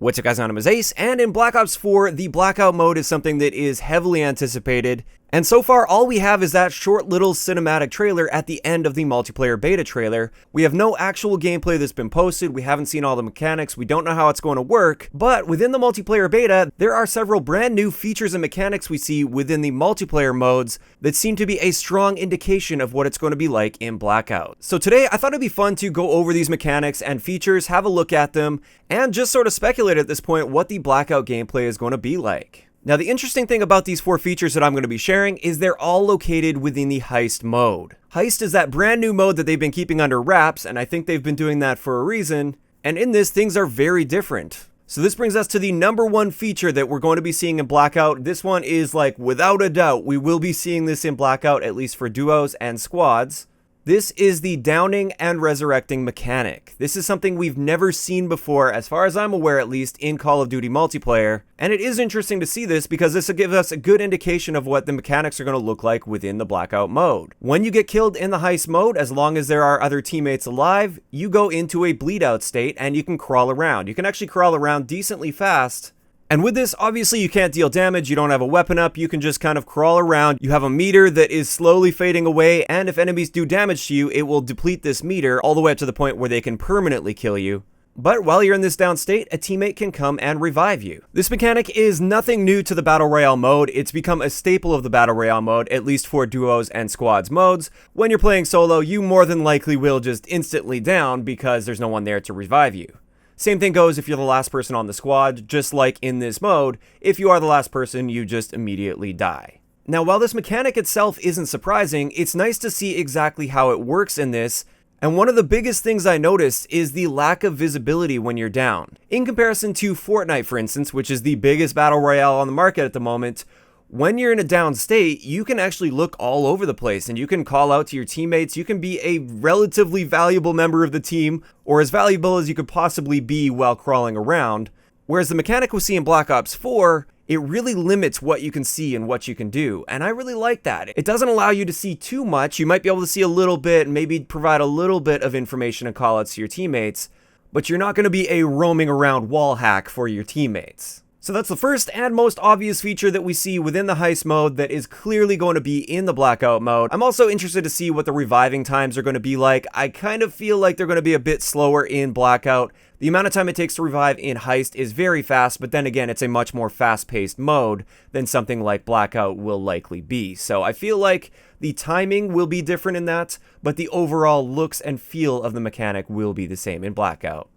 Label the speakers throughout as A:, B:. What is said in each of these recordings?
A: What's up guys, my name is Ace, and in Black Ops 4, the Blackout mode is something that is heavily anticipated, and so far all we have is that short little cinematic trailer at the end of the multiplayer beta trailer. We have no actual gameplay that's been posted, we haven't seen all the mechanics, we don't know how it's going to work, but within the multiplayer beta, there are several brand new features and mechanics we see within the multiplayer modes that seem to be a strong indication of what it's going to be like in Blackout. So today, I thought it'd be fun to go over these mechanics and features, have a look at them, and just sort of speculate at this point what the Blackout gameplay is going to be like. Now, the interesting thing about these 4 features that I'm going to be sharing is they're all located within the Heist mode. Heist is that brand new mode that they've been keeping under wraps, and I think they've been doing that for a reason, and in this, things are very different. So this brings us to the number 1 feature that we're going to be seeing in Blackout. This one is like, without a doubt, we will be seeing this in Blackout, at least for duos and squads. This is the downing and resurrecting mechanic. This is something we've never seen before, as far as I'm aware at least, in Call of Duty multiplayer. And it is interesting to see this because this will give us a good indication of what the mechanics are going to look like within the Blackout mode. When you get killed in the Heist mode, as long as there are other teammates alive, you go into a bleed out state and you can crawl around. You can actually crawl around decently fast. And with this, obviously you can't deal damage, you don't have a weapon up, you can just kind of crawl around. You have a meter that is slowly fading away, and if enemies do damage to you, it will deplete this meter all the way up to the point where they can permanently kill you. But while you're in this down state, a teammate can come and revive you. This mechanic is nothing new to the Battle Royale mode. It's become a staple of the Battle Royale mode, at least for duos and squads modes. When you're playing solo, you more than likely will just instantly down because there's no one there to revive you. Same thing goes if you're the last person on the squad, just like in this mode, if you are the last person, you just immediately die. Now, while this mechanic itself isn't surprising, it's nice to see exactly how it works in this, and one of the biggest things I noticed is the lack of visibility when you're down. In comparison to Fortnite, for instance, which is the biggest battle royale on the market at the moment, when you're in a down state, you can actually look all over the place and you can call out to your teammates. You can be a relatively valuable member of the team, or as valuable as you could possibly be while crawling around. Whereas the mechanic we see in Black Ops 4, it really limits what you can see and what you can do. And I really like that. It doesn't allow you to see too much. You might be able to see a little bit and maybe provide a little bit of information and call outs to your teammates, but you're not going to be a roaming around wall hack for your teammates. So that's the first and most obvious feature that we see within the Heist mode that is clearly going to be in the Blackout mode. I'm also interested to see what the reviving times are going to be like. I kind of feel like they're going to be a bit slower in Blackout. The amount of time it takes to revive in Heist is very fast, but then again, it's a much more fast-paced mode than something like Blackout will likely be. So I feel like the timing will be different in that, but the overall looks and feel of the mechanic will be the same in Blackout.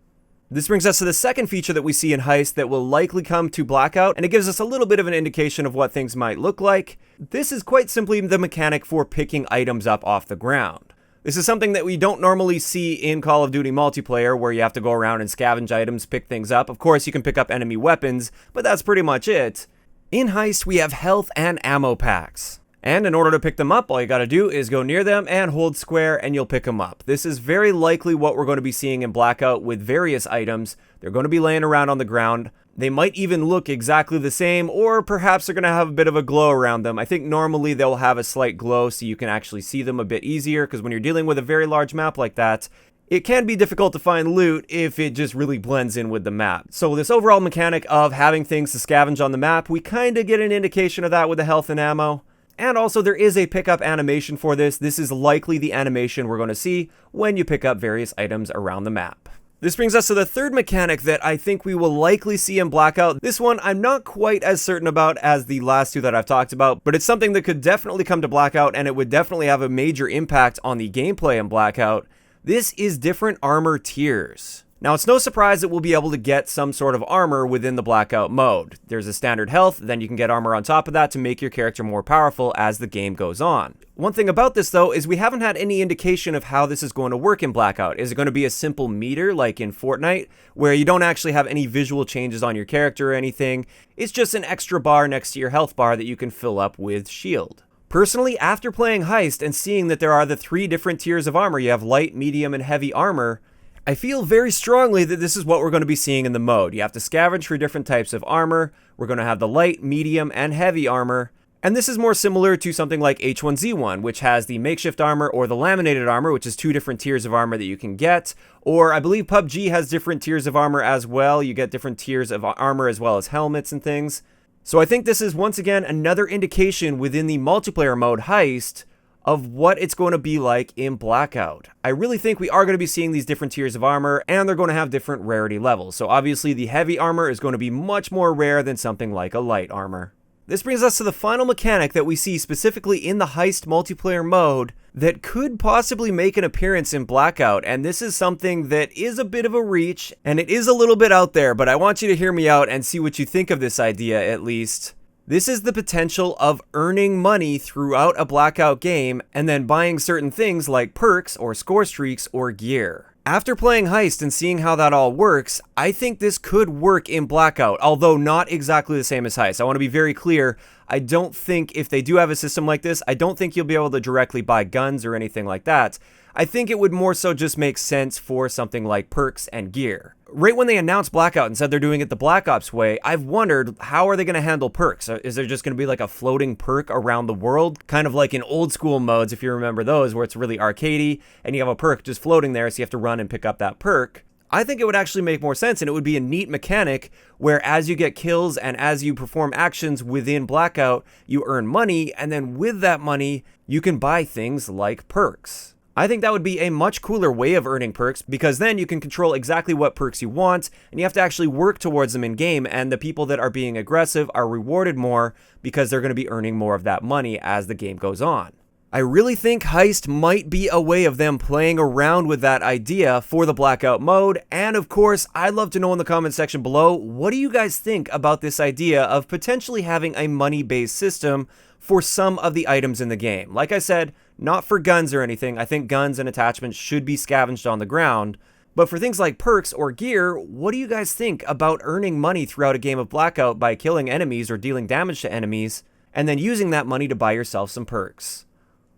A: This brings us to the second feature that we see in Heist that will likely come to Blackout, and it gives us a little bit of an indication of what things might look like. This is quite simply the mechanic for picking items up off the ground. This is something that we don't normally see in Call of Duty multiplayer, where you have to go around and scavenge items, pick things up. Of course, you can pick up enemy weapons, but that's pretty much it. In Heist, we have health and ammo packs. And in order to pick them up, all you gotta do is go near them and hold square and you'll pick them up. This is very likely what we're going to be seeing in Blackout with various items. They're going to be laying around on the ground. They might even look exactly the same, or perhaps they're going to have a bit of a glow around them. I think normally they'll have a slight glow so you can actually see them a bit easier, because when you're dealing with a very large map like that, it can be difficult to find loot if it just really blends in with the map. So this overall mechanic of having things to scavenge on the map, we kind of get an indication of that with the health and ammo. And also there is a pickup animation for this. This is likely the animation we're going to see when you pick up various items around the map. This brings us to the third mechanic that I think we will likely see in Blackout. This one I'm not quite as certain about as the last 2 that I've talked about, but it's something that could definitely come to Blackout, and it would definitely have a major impact on the gameplay in Blackout. This is different armor tiers. Now, it's no surprise that we'll be able to get some sort of armor within the Blackout mode. There's a standard health, then you can get armor on top of that to make your character more powerful as the game goes on. One thing about this, though, is we haven't had any indication of how this is going to work in Blackout. Is it going to be a simple meter like in Fortnite, where you don't actually have any visual changes on your character or anything? It's just an extra bar next to your health bar that you can fill up with shield. Personally, after playing Heist and seeing that there are the 3 different tiers of armor, you have light, medium, and heavy armor, I feel very strongly that this is what we're going to be seeing in the mode. You have to scavenge for different types of armor. We're going to have the light, medium, and heavy armor. And this is more similar to something like H1Z1, which has the makeshift armor or the laminated armor, which is 2 different tiers of armor that you can get. Or I believe PUBG has different tiers of armor as well. You get different tiers of armor as well as helmets and things. So I think this is once again another indication within the multiplayer mode Heist of what it's going to be like in Blackout. I really think we are going to be seeing these different tiers of armor, and they're going to have different rarity levels. So obviously the heavy armor is going to be much more rare than something like a light armor. This brings us to the final mechanic that we see specifically in the Heist multiplayer mode that could possibly make an appearance in Blackout, and this is something that is a bit of a reach, and it is a little bit out there, but I want you to hear me out and see what you think of this idea at least. This is the potential of earning money throughout a Blackout game and then buying certain things like perks or score streaks or gear. After playing Heist and seeing how that all works, I think this could work in Blackout, although not exactly the same as Heist. I want to be very clear, I don't think if they do have a system like this, I don't think you'll be able to directly buy guns or anything like that. I think it would more so just make sense for something like perks and gear. Right when they announced Blackout and said they're doing it the Black Ops way, I've wondered, how are they going to handle perks? Is there just going to be like a floating perk around the world? Kind of like in old school modes, if you remember those, where it's really arcadey and you have a perk just floating there, so you have to run and pick up that perk. I think it would actually make more sense, and it would be a neat mechanic where as you get kills and as you perform actions within Blackout, you earn money, and then with that money, you can buy things like perks. I think that would be a much cooler way of earning perks, because then you can control exactly what perks you want, and you have to actually work towards them in game, and the people that are being aggressive are rewarded more because they're going to be earning more of that money as the game goes on. I really think Heist might be a way of them playing around with that idea for the Blackout mode, and of course, I'd love to know in the comment section below, what do you guys think about this idea of potentially having a money-based system for some of the items in the game? Like I said, not for guns or anything. I think guns and attachments should be scavenged on the ground. But for things like perks or gear, what do you guys think about earning money throughout a game of Blackout by killing enemies or dealing damage to enemies, and then using that money to buy yourself some perks?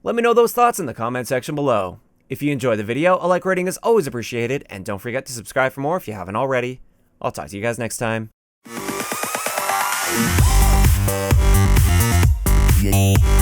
A: Let me know those thoughts in the comment section below. If you enjoyed the video, a like rating is always appreciated, and don't forget to subscribe for more if you haven't already. I'll talk to you guys next time.
B: Yeah.